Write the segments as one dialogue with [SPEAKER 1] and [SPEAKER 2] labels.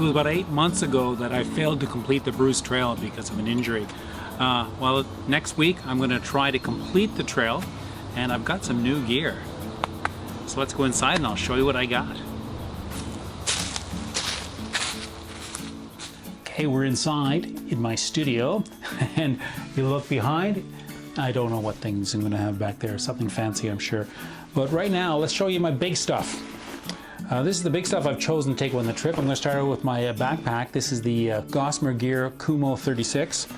[SPEAKER 1] was about 8 months ago that I failed to complete the Bruce Trail because of an injury. Well, next week I'm going to try to complete the trail, and I've got some new gear. So let's go inside and I'll show you what I got. Okay, we're inside in my studio, and you look behind, I don't know what things I'm going to have back there, something fancy I'm sure. But right now, let's show you my big stuff. This is the big stuff I've chosen to take on the trip. I'm going to start out with my backpack. This is the Gossamer Gear Kumo 36.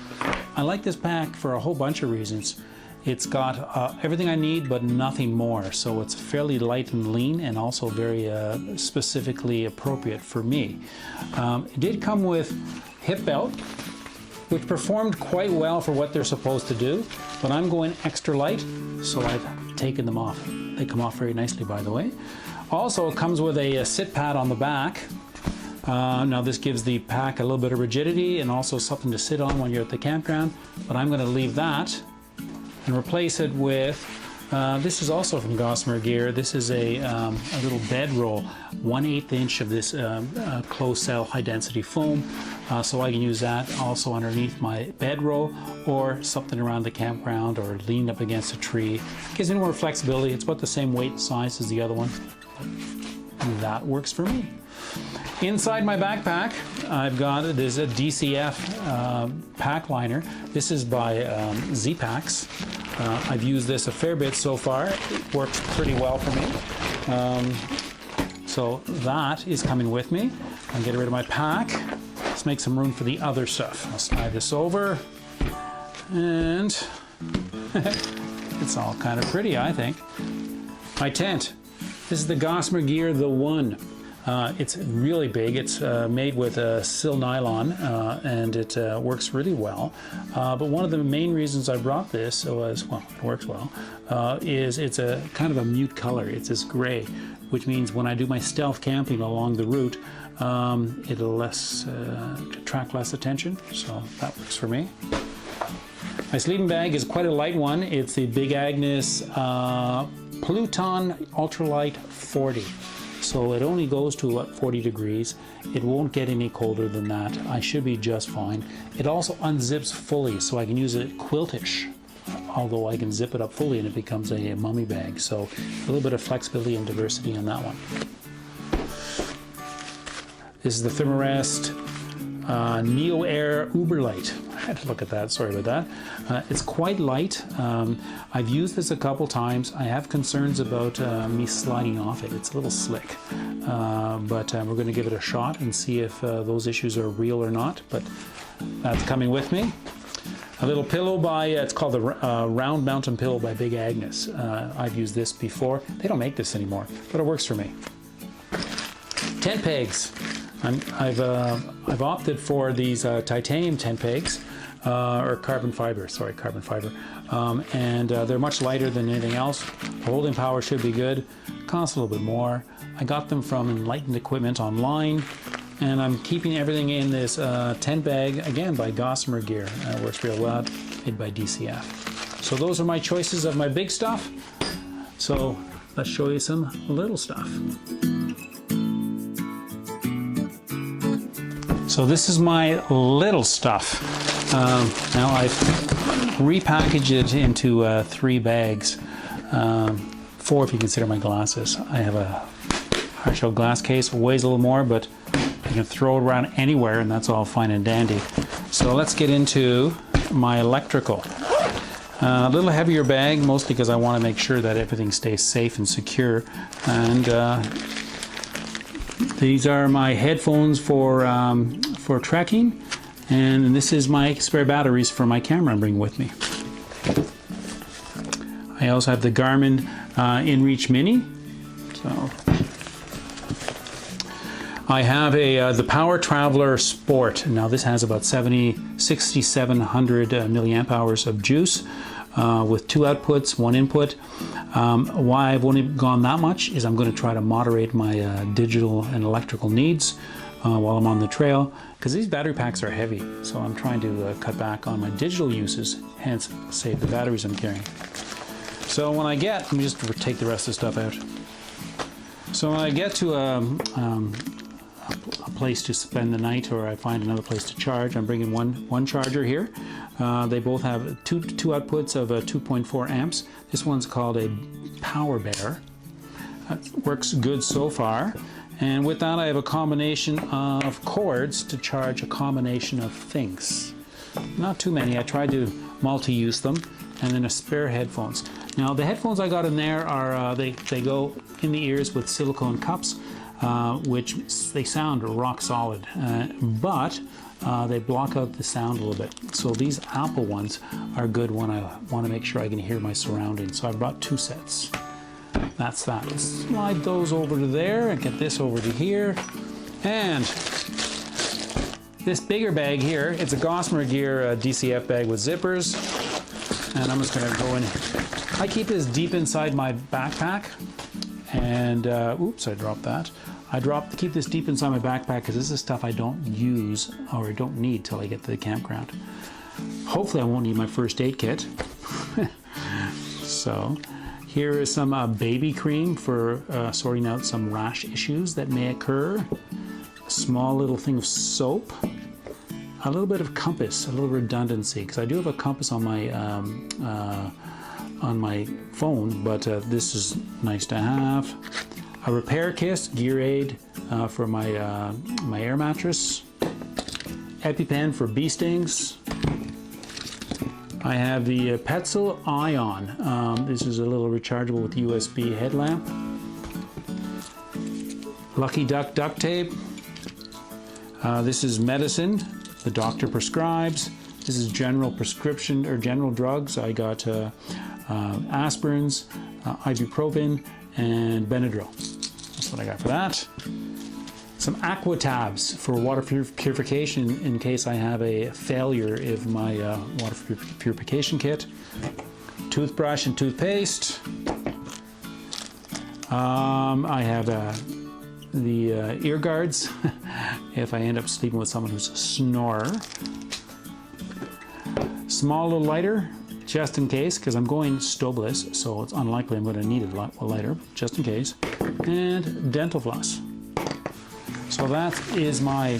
[SPEAKER 1] I like this pack for a whole bunch of reasons. It's got everything I need but nothing more, so it's fairly light and lean and also very specifically appropriate for me. It did come with hip belt, which performed quite well for what they're supposed to do, but I'm going extra light, so I've taken them off. They come off very nicely, by the way. Also, it comes with a sit pad on the back. Now this gives the pack a little bit of rigidity and also something to sit on when you're at the campground, but I'm going to leave that and replace it with, this is also from Gossamer Gear. This is a little bedroll, 1/8 inch of this closed cell high density foam, so I can use that also underneath my bedroll or something around the campground or leaned up against a tree. Gives me more flexibility. It's about the same weight and size as the other one. That works for me. Inside my backpack, I've got this a DCF pack liner. This is by Z-Packs. I've used this a fair bit so far. It works pretty well for me. So that is coming with me. I'll get rid of my pack. Let's make some room for the other stuff. I'll slide this over, and it's all kind of pretty, I think. My tent. This is the Gossamer Gear The One. It's really big. It's made with sil nylon, and it works really well. But one of the main reasons I brought this was, well, it works well, is it's a kind of a mute color. It's this gray, which means when I do my stealth camping along the route, it'll attract less attention, so that works for me. My sleeping bag is quite a light one. It's the Big Agnes Pluton Ultralight 40. So it only goes to about 40 degrees. It won't get any colder than that. I should be just fine. It also unzips fully, so I can use it quiltish, although I can zip it up fully and it becomes a mummy bag. So a little bit of flexibility and diversity on that one. This is the Thermarest Neo Air Uberlight. I had to look at that, sorry about that. It's quite light. I've used this a couple times. I have concerns about me sliding off it. It's a little slick, but we're going to give it a shot and see if those issues are real or not, but that's coming with me. A little pillow by, it's called the Round Mountain Pillow by Big Agnes. I've used this before. They don't make this anymore, but it works for me. Tent pegs. I've opted for these titanium tent pegs, or carbon fiber, and they're much lighter than anything else. The holding power should be good, cost a little bit more. I got them from Enlightened Equipment online, and I'm keeping everything in this tent bag, again by Gossamer Gear. It works real well, made by DCF. So those are my choices of my big stuff. So let's show you some little stuff. So this is my little stuff. Now I've repackaged it into 3 bags, 4 if you consider my glasses. I have a hard-shell glass case, weighs a little more, but you can throw it around anywhere and that's all fine and dandy. So let's get into my electrical. A little heavier bag, mostly because I want to make sure that everything stays safe and secure. And these are my headphones for trekking, and this is my spare batteries for my camera I'm bringing with me. I also have the Garmin InReach Mini. So I have the Power Traveler Sport. Now this has about 6,700 milliamp hours of juice with 2 outputs, 1 input. Why I've only gone that much is I'm going to try to moderate my digital and electrical needs while I'm on the trail, because these battery packs are heavy, so I'm trying to cut back on my digital uses, hence save the batteries I'm carrying. So when I get, let me just take the rest of the stuff out. So when I get to a place to spend the night or I find another place to charge, I'm bringing one charger here. They both have two outputs of 2.4 amps. This one's called a Power Bear. Works good so far. And with that, I have a combination of cords to charge a combination of things. Not too many. I tried to multi-use them. And then a spare headphones. Now the headphones I got in there are they go in the ears with silicone cups, which they sound rock solid, but they block out the sound a little bit. So these Apple ones are good when I want to make sure I can hear my surroundings. So I brought 2 sets. That's that. Slide those over to there and get this over to here. And this bigger bag here, it's a Gossamer Gear DCF bag with zippers. And I'm just going to go in. I keep this deep inside my backpack. And, oops, I dropped that. Keep this deep inside my backpack because this is stuff I don't use or don't need till I get to the campground. Hopefully I won't need my first aid kit. So here is some baby cream for sorting out some rash issues that may occur. A small little thing of soap. A little bit of compass, a little redundancy, because I do have a compass on my phone, but this is nice to have. A repair kit, gear aid for my my air mattress. EpiPen for bee stings. I have the Petzl Ion. This is a little rechargeable with USB headlamp. Lucky Duck duct tape. This is medicine the doctor prescribes. This is general prescription or general drugs. I got aspirins, ibuprofen, and Benadryl. That's what I got for that. Some aqua tabs for water purification in case I have a failure of my water purification kit. Toothbrush and toothpaste. I have the ear guards if I end up sleeping with someone who's a snorer. Small little lighter just in case, because I'm going stoveless, so it's unlikely I'm going to need a lighter, just in case. And dental floss. So that is my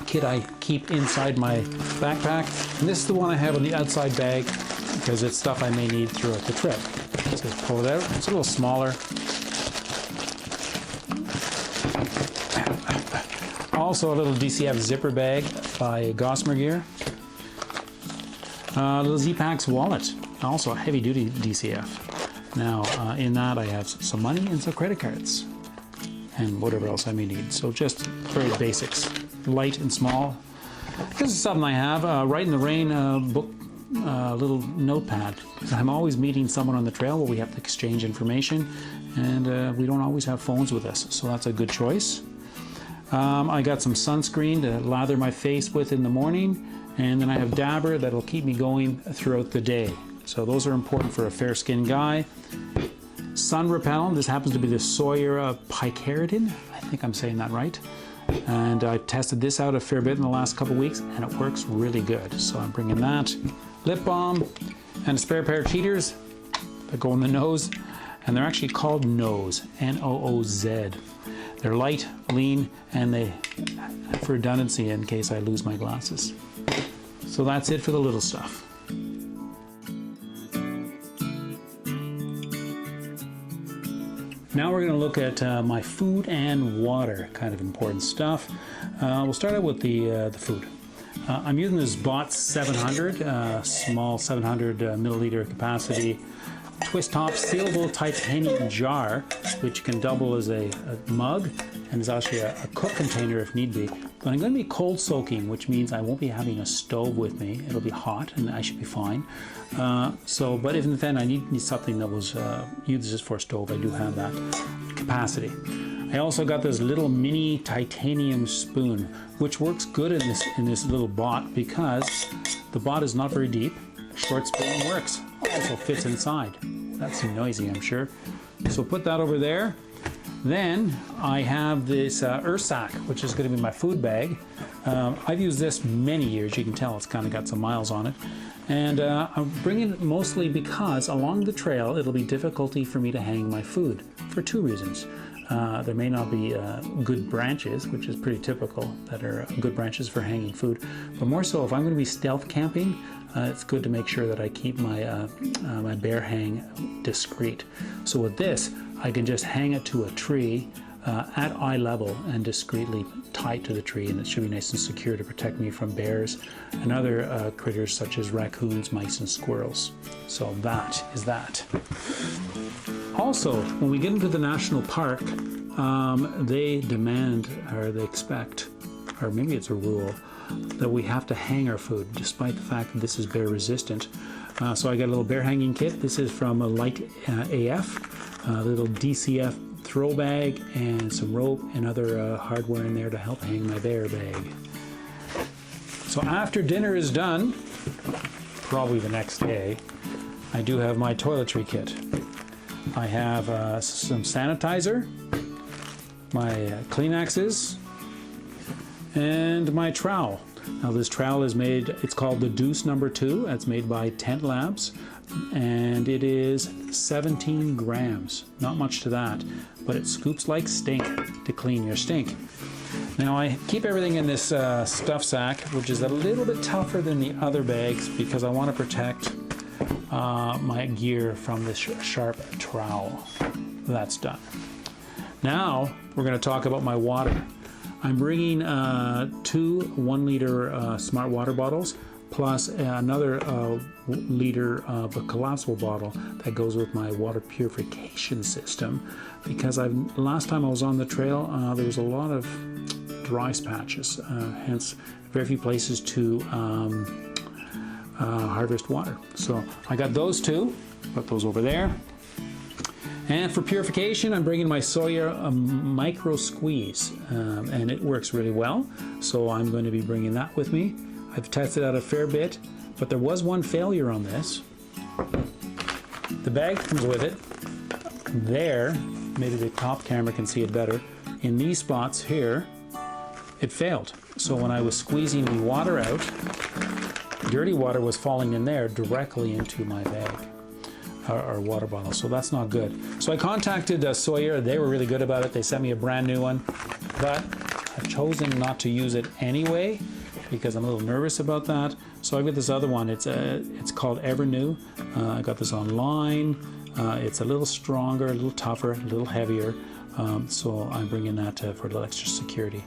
[SPEAKER 1] kit I keep inside my backpack. And this is the one I have in the outside bag because it's stuff I may need throughout the trip. So pull it out. It's a little smaller. Also a little DCF zipper bag by Gossamer Gear. A little Z-Packs wallet, also a heavy-duty DCF. Now in that I have some money and some credit cards and whatever else I may need. So just very basics, light and small. This is something I have, Write in the Rain book, little notepad. I'm always meeting someone on the trail where we have to exchange information, and we don't always have phones with us, so that's a good choice. I got some sunscreen to lather my face with in the morning, and then I have Dabber that'll keep me going throughout the day. So those are important for a fair-skinned guy. Sun repellent, this happens to be the Sawyer picaridin. I think I'm saying that right. And I tested this out a fair bit in the last couple weeks, and it works really good. So I'm bringing that. Lip balm and a spare pair of cheaters that go in the nose. And they're actually called Nose, N-O-O-Z. They're light, lean, and they, for redundancy in case I lose my glasses. So that's it for the little stuff. Now we're going to look at my food and water, kind of important stuff. We'll start out with the food. I'm using this Bot 700, small 700 milliliter capacity twist top sealable titanium jar, which can double as a mug and is actually a cook container if need be. But I'm going to be cold soaking, which means I won't be having a stove with me. It'll be hot and I should be fine. But even then I need something that was used just for a stove. I do have that capacity. I also got this little mini titanium spoon, which works good in this little bot because the bot is not very deep. Short spoon works. Also fits inside. That's noisy, I'm sure. So put that over there. Then I have this Ursack, which is going to be my food bag. I've used this many years. You can tell it's kind of got some miles on it. And I'm bringing it mostly because along the trail it'll be difficulty for me to hang my food for two reasons. There may not be good branches, which is pretty typical, that are good branches for hanging food. But more so, if I'm going to be stealth camping, it's good to make sure that I keep my, my bear hang discreet. So with this, I can just hang it to a tree at eye level and discreetly tie it to the tree, and it should be nice and secure to protect me from bears and other critters such as raccoons, mice, and squirrels. So that is that. Also, when we get into the national park, they demand, or they expect, or maybe it's a rule, that we have to hang our food, despite the fact that this is bear resistant. So I got a little bear hanging kit. This is from a Light AF, a little DCF throw bag, and some rope and other hardware in there to help hang my bear bag. So after dinner is done, probably the next day, I do have my toiletry kit. I have some sanitizer, my Kleenexes, and my trowel. Now this trowel is made, it's called the Deuce No. 2. It's made by Tent Labs, and it is 17 grams. Not much to that, but it scoops like stink to clean your stink. Now I keep everything in this stuff sack, which is a little bit tougher than the other bags because I want to protect my gear from this sharp trowel. That's done. Now we're going to talk about my water. I'm bringing 2 1-liter smart water bottles plus another liter of a collapsible bottle that goes with my water purification system, because last time I was on the trail there was a lot of dry patches, hence very few places to harvest water. So I got those 2, put those over there. And for purification, I'm bringing my Sawyer Micro Squeeze, and it works really well. So I'm going to be bringing that with me. I've tested out a fair bit, but there was one failure on this. The bag comes with it. There, maybe the top camera can see it better. In these spots here, it failed. So when I was squeezing the water out, dirty water was falling in there directly into my bag. Or water bottle, so that's not good. So I contacted Sawyer. They were really good about it. They sent me a brand new one, but I've chosen not to use it anyway because I'm a little nervous about that. So I've got this other one. It's called Evernew. I got this online. It's a little stronger, a little tougher, a little heavier. So I'm bringing that for a little extra security.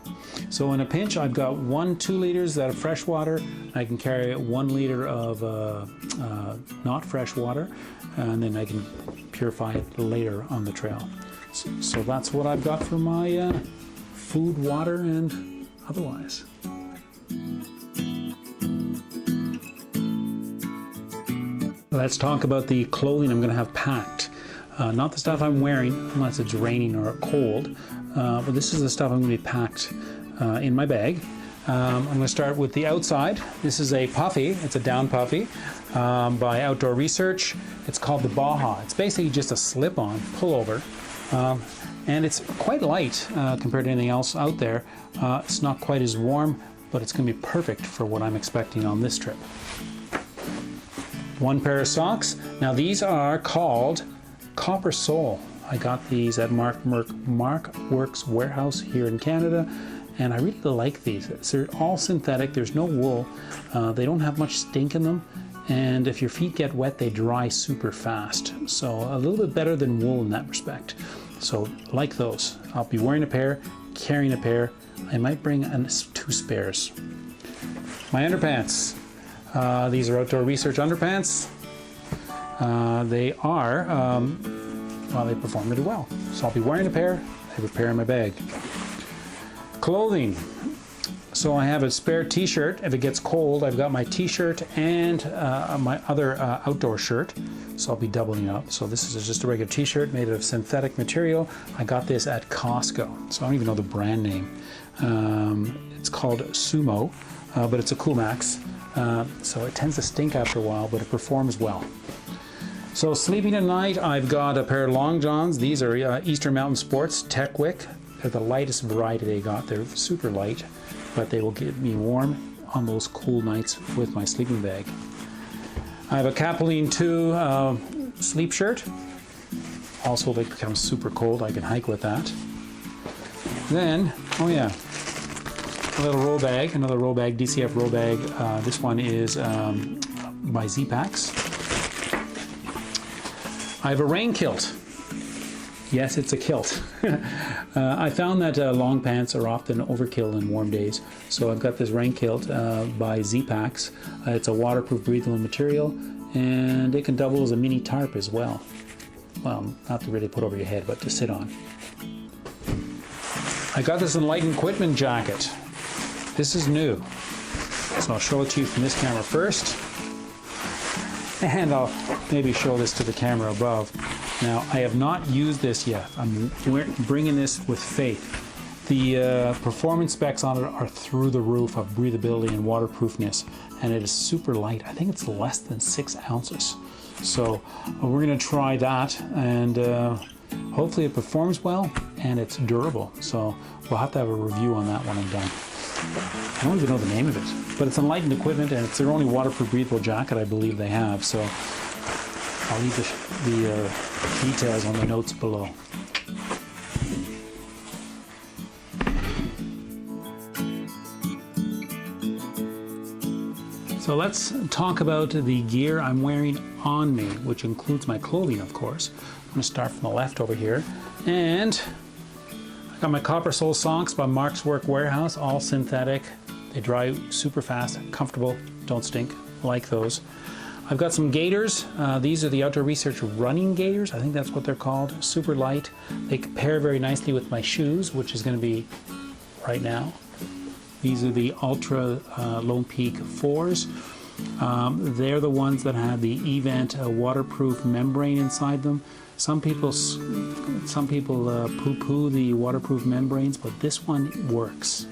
[SPEAKER 1] So in a pinch, I've got 2 liters of fresh water. I can carry 1 liter of not fresh water, and then I can purify it later on the trail. So that's what I've got for my food, water, and otherwise. Let's talk about the clothing I'm going to have packed. Not the stuff I'm wearing unless it's raining or cold, but this is the stuff I'm going to be packed in my bag. I'm going to start with the outside. This is a puffy. It's a down puffy by Outdoor Research. It's called the Baja. It's basically just a slip-on pullover, and it's quite light compared to anything else out there. It's not quite as warm, but it's going to be perfect for what I'm expecting on this trip. 1 pair of socks. Now these are called Copper Sole. I got these at Mark Works Warehouse here in Canada, and I really like these. They're all synthetic. There's no wool. They don't have much stink in them, and if your feet get wet, they dry super fast. So a little bit better than wool in that respect. So like those. I'll be wearing a pair, carrying a pair. I might bring 2 spares. My underpants. These are Outdoor Research underpants. They are, well, they perform really well. So I'll be wearing a pair. I have a pair in my bag. Clothing. So I have a spare t-shirt. If it gets cold, I've got my t-shirt and my other outdoor shirt. So I'll be doubling up. So this is just a regular t-shirt made of synthetic material. I got this at Costco. So I don't even know the brand name. It's called Sumo, but it's a Coolmax. So it tends to stink after a while, but it performs well. So sleeping at night, I've got a pair of long johns. These are Eastern Mountain Sports Techwick. They're the lightest variety they got. They're super light, but they will get me warm on those cool nights with my sleeping bag. I have a Campology 2 sleep shirt. Also, if it becomes super cold, I can hike with that. Then, oh yeah, a little roll bag, another roll bag, DCF roll bag. This one is by Z-Packs. I have a rain kilt. Yes, it's a kilt. I found that long pants are often overkill in warm days, so I've got this rain kilt by Z-Packs. It's a waterproof, breathable material, and it can double as a mini tarp as well. Well, not to really put over your head, but to sit on. I got this Untitled Equipment jacket. This is new, so I'll show it to you from this camera first, and I'll maybe show this to the camera above. Now, I have not used this yet. I'm bringing this with faith. The performance specs on it are through the roof of breathability and waterproofness, and it is super light. I think it's less than 6 ounces. So we're going to try that, and hopefully it performs well and it's durable. So we'll have to have a review on that when I'm done. I don't even know the name of it, but it's Untitled Equipment, and it's their only waterproof breathable jacket I believe they have. So I'll leave the details on the notes below. So let's talk about the gear I'm wearing on me, which includes my clothing, of course. I'm going to start from the left over here. And I got my copper sole socks by Mark's Work Warehouse, all synthetic. They dry super fast, comfortable, don't stink, like those. I've got some gaiters. These are the Outdoor Research running gaiters. I think that's what they're called. Super light. They pair very nicely with my shoes, which is going to be right now. These are the Ultra Lone Peak 4s. They're the ones that have the Event waterproof membrane inside them. Some people poo-poo the waterproof membranes, but this one works.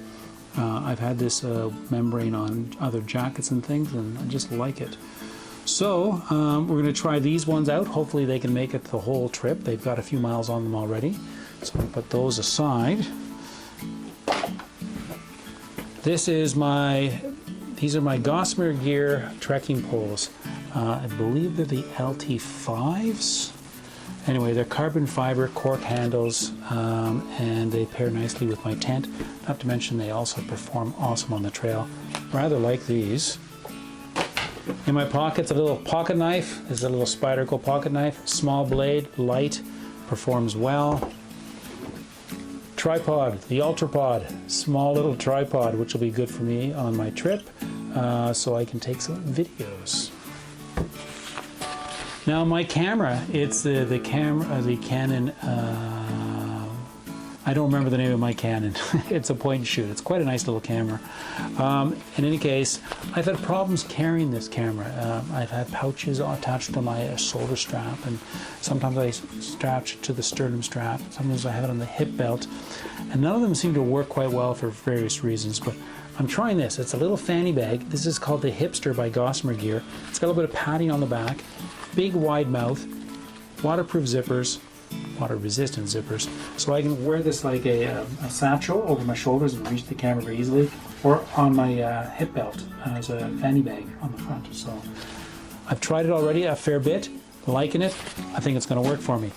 [SPEAKER 1] I've had this membrane on other jackets and things, and I just like it. So we're going to try these ones out. Hopefully they can make it the whole trip. They've got a few miles on them already. So I'm going to put those aside. These are my Gossamer Gear trekking poles. I believe they're the LT5s. Anyway, they're carbon fiber cork handles, and they pair nicely with my tent. Not to mention they also perform awesome on the trail. Rather like these. In my pockets, a little pocket knife. This is a little Spyderco pocket knife. Small blade, light, performs well. Tripod, the UltraPod, small little tripod, which will be good for me on my trip, so I can take some videos. Now my camera, it's the Canon. I don't remember the name of my Canon. It's a point and shoot. It's quite a nice little camera. In any case, I've had problems carrying this camera. I've had pouches attached to my shoulder strap, and sometimes I strap it to the sternum strap. Sometimes I have it on the hip belt, and none of them seem to work quite well for various reasons. But I'm trying this. It's a little fanny bag. This is called the Hipster by Gossamer Gear. It's got a little bit of padding on the back, big wide mouth, waterproof zippers, water resistant zippers, so I can wear this like a satchel over my shoulders and reach the camera very easily, or on my hip belt as a fanny bag on the front. So I've tried it already a fair bit, liking it. I think it's going to work for me.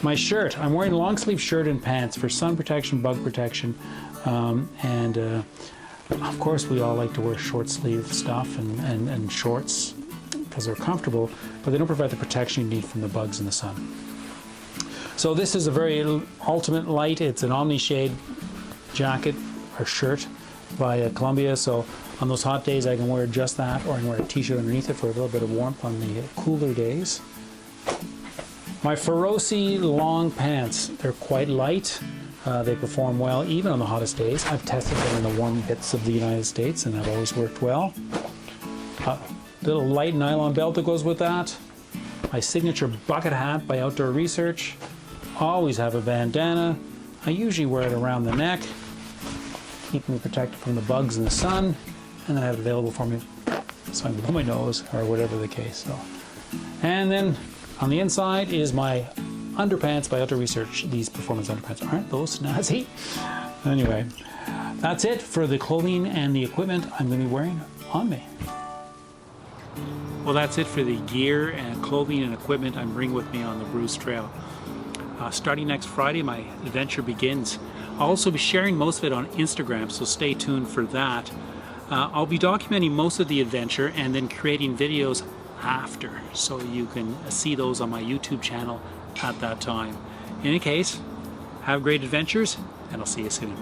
[SPEAKER 1] My shirt, I'm wearing a long sleeve shirt and pants for sun protection, bug protection, and of course we all like to wear short sleeve stuff and shorts because they're comfortable, but they don't provide the protection you need from the bugs in the sun. So this is a very ultimate light. It's an Omni Shade jacket or shirt by Columbia. So on those hot days I can wear just that, or I can wear a t-shirt underneath it for a little bit of warmth on the cooler days. My Feroci long pants, they're quite light. They perform well even on the hottest days. I've tested them in the warm bits of the United States and they've always worked well. Little light nylon belt that goes with that. My signature bucket hat by Outdoor Research. Always have a bandana. I usually wear it around the neck, keeping me protected from the bugs and the sun, and then I have it available for me so I can blow my nose or whatever the case. So, and then on the inside is my underpants by Outdoor Research. These performance underpants, aren't those snazzy? Anyway, that's it for the clothing and the equipment I'm going to be wearing on me. Well, that's it for the gear and clothing and equipment I'm bringing with me on the Bruce Trail. Starting next Friday, my adventure begins. I'll also be sharing most of it on Instagram, so stay tuned for that. I'll be documenting most of the adventure and then creating videos after, so you can see those on my YouTube channel at that time. In any case, have great adventures, and I'll see you soon.